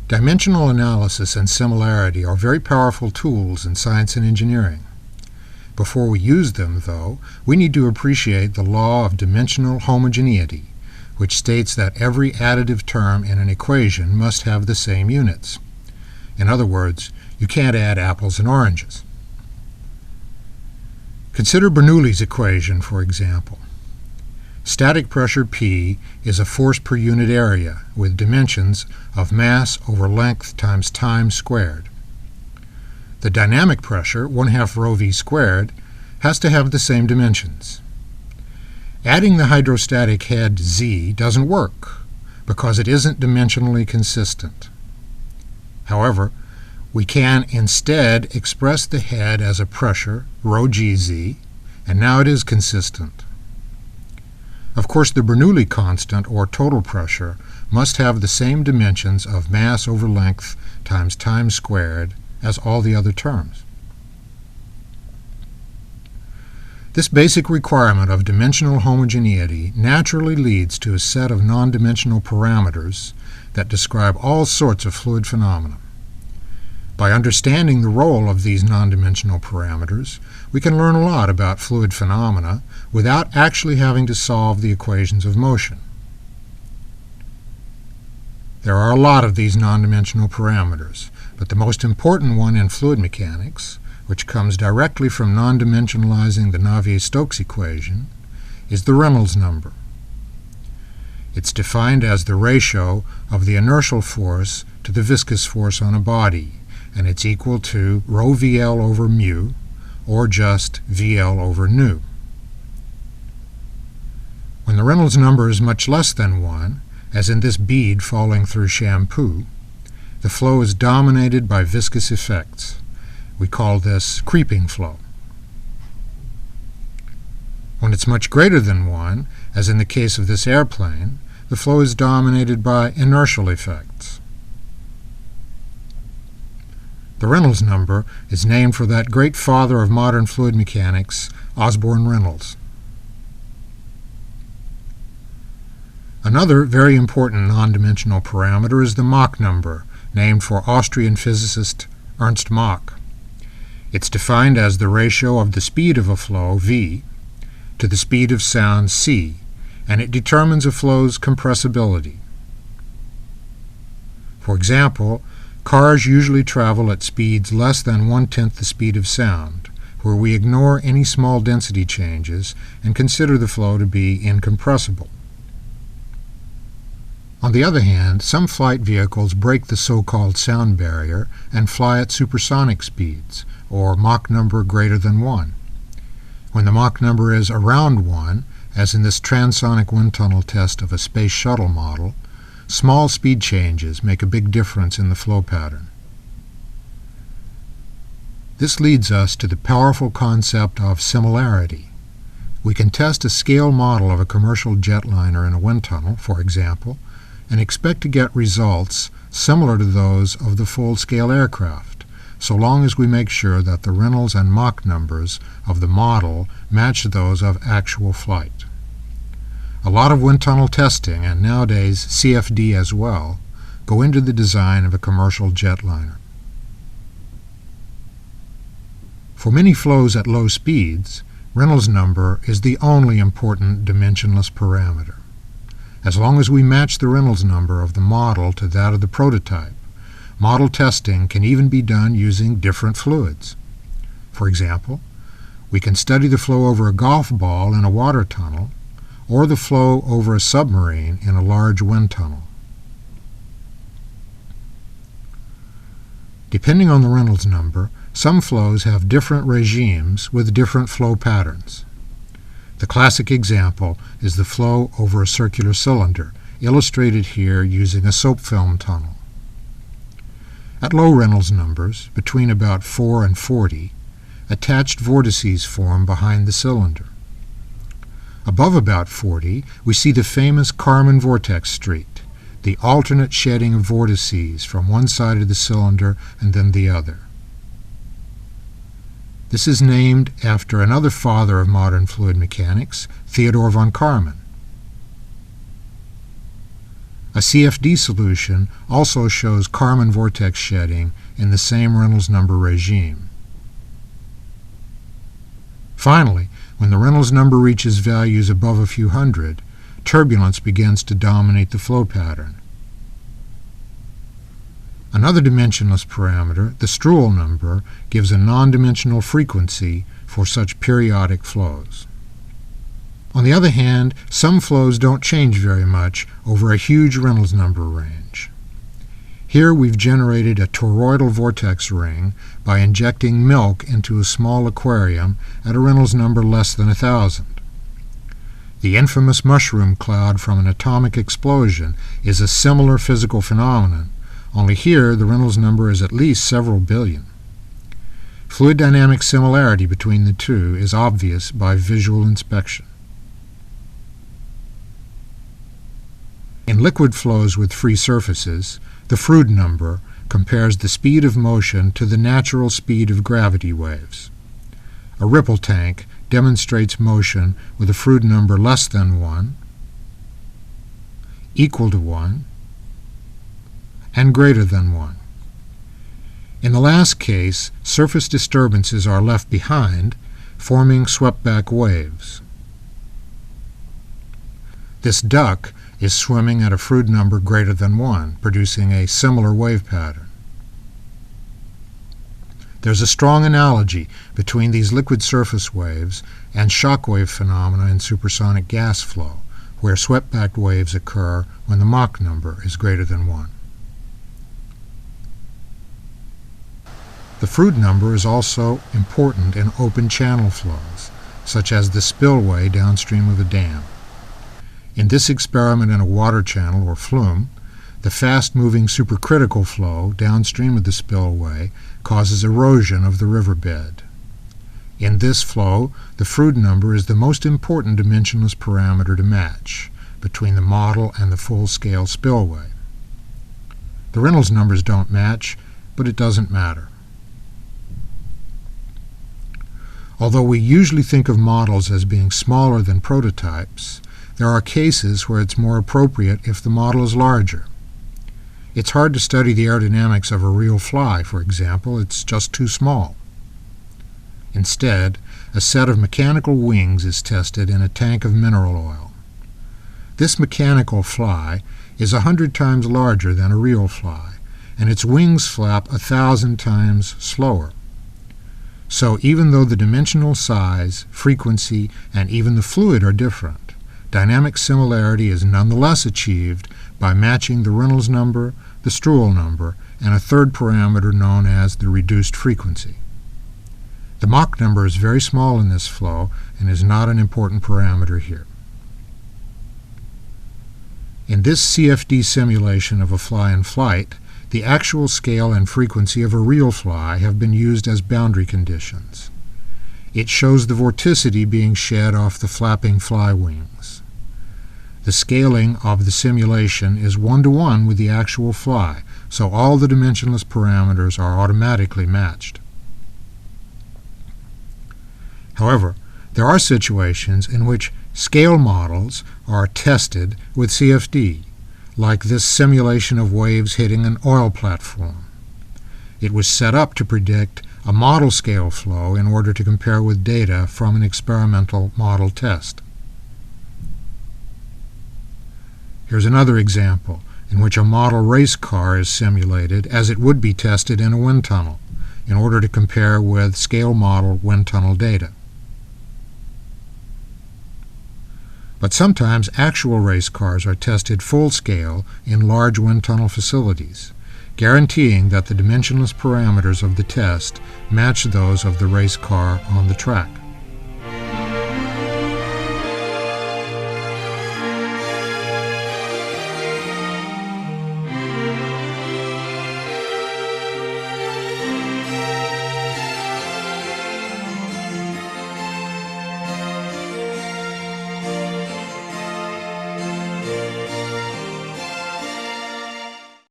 Dimensional analysis and similarity are very powerful tools in science and engineering. Before we use them, though, we need to appreciate the law of dimensional homogeneity, which states that every additive term in an equation must have the same units. In other words, you can't add apples and oranges. Consider Bernoulli's equation, for example. Static pressure P is a force per unit area with dimensions of mass over length times time squared. The dynamic pressure, 1/2 rho v squared, has to have the same dimensions. Adding the hydrostatic head z doesn't work because it isn't dimensionally consistent. However, we can instead express the head as a pressure, rho gz, and now it is consistent. Of course, the Bernoulli constant, or total pressure, must have the same dimensions of mass over length times time squared as all the other terms. This basic requirement of dimensional homogeneity naturally leads to a set of non-dimensional parameters that describe all sorts of fluid phenomena. By understanding the role of these non-dimensional parameters, we can learn a lot about fluid phenomena without actually having to solve the equations of motion. There are a lot of these non-dimensional parameters, but the most important one in fluid mechanics, which comes directly from non-dimensionalizing the Navier-Stokes equation, is the Reynolds number. It's defined as the ratio of the inertial force to the viscous force on a body, and it's equal to rho VL over mu, or just VL over nu. When the Reynolds number is much less than 1, as in this bead falling through shampoo, the flow is dominated by viscous effects. We call this creeping flow. When it's much greater than 1, as in the case of this airplane, the flow is dominated by inertial effects. The Reynolds number is named for that great father of modern fluid mechanics, Osborne Reynolds. Another very important non-dimensional parameter is the Mach number, named for Austrian physicist Ernst Mach. It's defined as the ratio of the speed of a flow, v, to the speed of sound, c, and it determines a flow's compressibility. For example, cars usually travel at speeds less than 1/10 the speed of sound, where we ignore any small density changes and consider the flow to be incompressible. On the other hand, some flight vehicles break the so-called sound barrier and fly at supersonic speeds, or Mach number greater than 1. When the Mach number is around 1, as in this transonic wind tunnel test of a space shuttle model, small speed changes make a big difference in the flow pattern. This leads us to the powerful concept of similarity. We can test a scale model of a commercial jetliner in a wind tunnel, for example, and expect to get results similar to those of the full-scale aircraft, so long as we make sure that the Reynolds and Mach numbers of the model match those of actual flight. A lot of wind tunnel testing, and nowadays CFD as well, go into the design of a commercial jetliner. For many flows at low speeds, Reynolds number is the only important dimensionless parameter. As long as we match the Reynolds number of the model to that of the prototype, model testing can even be done using different fluids. For example, we can study the flow over a golf ball in a water tunnel, or the flow over a submarine in a large wind tunnel. Depending on the Reynolds number, some flows have different regimes with different flow patterns. The classic example is the flow over a circular cylinder, illustrated here using a soap film tunnel. At low Reynolds numbers, between about 4 and 40, attached vortices form behind the cylinder. Above about 40, we see the famous Kármán vortex street, the alternate shedding of vortices from one side of the cylinder and then the other. This is named after another father of modern fluid mechanics, Theodor von Kármán. A CFD solution also shows Kármán vortex shedding in the same Reynolds number regime. Finally, when the Reynolds number reaches values above a few hundred, turbulence begins to dominate the flow pattern. Another dimensionless parameter, the Struhl number, gives a non-dimensional frequency for such periodic flows. On the other hand, some flows don't change very much over a huge Reynolds number range. Here we've generated a toroidal vortex ring by injecting milk into a small aquarium at a Reynolds number less than 1,000. The infamous mushroom cloud from an atomic explosion is a similar physical phenomenon, only here the Reynolds number is at least several billion. Fluid dynamic similarity between the two is obvious by visual inspection. In liquid flows with free surfaces, the Froude number compares the speed of motion to the natural speed of gravity waves. A ripple tank demonstrates motion with a Froude number less than 1, equal to 1, and greater than 1. In the last case, surface disturbances are left behind, forming swept-back waves. This duck is swimming at a Froude number greater than 1, producing a similar wave pattern. There's a strong analogy between these liquid surface waves and shock wave phenomena in supersonic gas flow, where swept-back waves occur when the Mach number is greater than 1. The Froude number is also important in open channel flows, such as the spillway downstream of a dam. In this experiment in a water channel, or flume, the fast-moving supercritical flow downstream of the spillway causes erosion of the riverbed. In this flow, the Froude number is the most important dimensionless parameter to match between the model and the full-scale spillway. The Reynolds numbers don't match, but it doesn't matter. Although we usually think of models as being smaller than prototypes, there are cases where it's more appropriate if the model is larger. It's hard to study the aerodynamics of a real fly, for example. It's just too small. Instead, a set of mechanical wings is tested in a tank of mineral oil. This mechanical fly is 100 times larger than a real fly, and its wings flap 1,000 times slower. So even though the dimensional size, frequency, and even the fluid are different, dynamic similarity is nonetheless achieved by matching the Reynolds number, the Struhl number, and a third parameter known as the reduced frequency. The Mach number is very small in this flow and is not an important parameter here. In this CFD simulation of a fly in flight, the actual scale and frequency of a real fly have been used as boundary conditions. It shows the vorticity being shed off the flapping fly wings. The scaling of the simulation is 1-to-1 with the actual fly, so all the dimensionless parameters are automatically matched. However, there are situations in which scale models are tested with CFD, like this simulation of waves hitting an oil platform. It was set up to predict a model scale flow in order to compare with data from an experimental model test. Here's another example in which a model race car is simulated as it would be tested in a wind tunnel in order to compare with scale model wind tunnel data. But sometimes actual race cars are tested full scale in large wind tunnel facilities, guaranteeing that the dimensionless parameters of the test match those of the race car on the track.